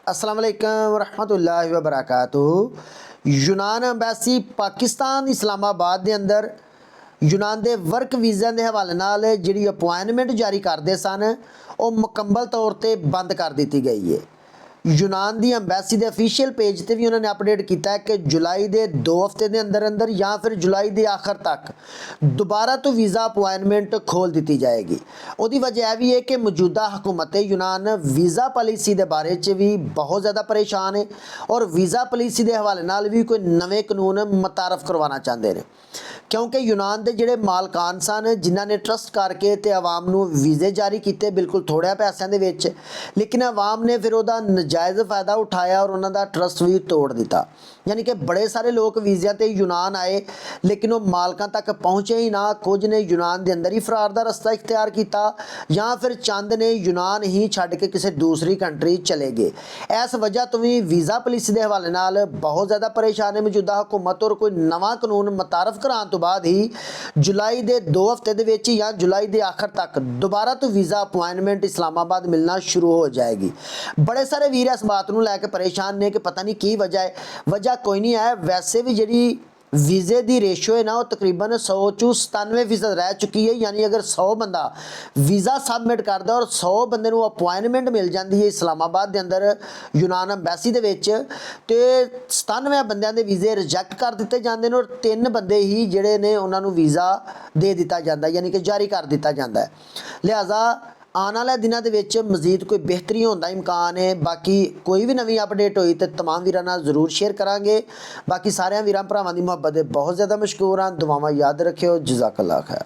अस्सलाम वालेकुम रहमतुल्लाहि व बरकातुहू। यूनान अंबैसी पाकिस्तान इस्लामाबाद के अंदर यूनान के वर्क वीज़ा के हवाले नाल जिहड़ी अपॉइंटमेंट जारी करते सन वो मुकम्मल तौर पर बंद कर दी गई है। यूनान की अंबैसी के ऑफिशियल पेज पर भी उन्होंने अपडेट किया है कि जुलाई के 2 हफ्ते के अंदर अंदर या फिर जुलाई के आखिर तक दोबारा तो वीज़ा अपॉइंटमेंट खोल दी जाएगी। उसकी वजह यह भी है कि मौजूदा हुकूमत यूनान वीज़ा पॉलिसी के बारे भी बहुत ज़्यादा परेशान है और वीज़ा पॉलिसी के हवाले नाल भी कोई नवे कानून मुतारफ करवाना चाहते हैं, क्योंकि यूनान के जोड़े मालकान सन जिन्होंने ट्रस्ट करके तो आवाम को वीज़े जारी किए बिल्कुल थोड़े पैसों के विच, लेकिन आवाम ने फिर वह नजायज़ फ़ायदा उठाया और उन्होंने ट्रस्ट भी तोड़ दिता। यानी कि बड़े सारे लोग वीज़े ते यूनान आए लेकिन वो मालकां तक पहुँचे ही ना। कुछ ने यूनान के अंदर ही फरार का रस्ता इख्तियार किया या फिर चंद ने यूनान ही छड्ड के किसी दूसरी कंट्री चले गए। इस वजह तो भी वीज़ा पॉलिसी के हवाले नाल बहुत ज़्यादा परेशान है मौजूदा हुकूमत और कोई नवा कानून मुतारफ कराने तो बाद ही जुलाई के 2 हफ्ते दे विच या जुलाई के आखिर तक दोबारा तो वीज़ा अपॉइंटमेंट इस्लामाबाद मिलना शुरू हो जाएगी। बड़े सारे वीर इस बात को लैके परेशान ने कि पता नहीं की वजह है। वजह कोई नहीं है, वैसे भी जी वीज़े की रेशो है ना वो तकरीबन 100 चू 97% रह चुकी है। यानी अगर 100 बंदा वीज़ा सबमिट करता और 100 बंदे को अपॉइंटमेंट मिल जाती है इस्लामाबाद के अंदर यूनान अंबैसी के विच, तो 97 बंदों के वीज़े रिजैक्ट कर दिते जाते हैं और 3 बंदे ही जोड़े ने उन्होंने वीज़ा दे दिता जाता है, यानी कि जारी कर दिता जाता है। लिहाजा आने वाले दिनों के मजीद कोई बेहतरी होने का इम्कान है। बाकी कोई भी नवी अपडेट हुई तो तमाम वीरां जरूर शेयर करांगे। बाकी सारे वीरां भरावां दी मुहब्बत बहुत ज़्यादा मशकूर हाँ। दुआवां याद रखियो। जज़ाकल्लाह खैर।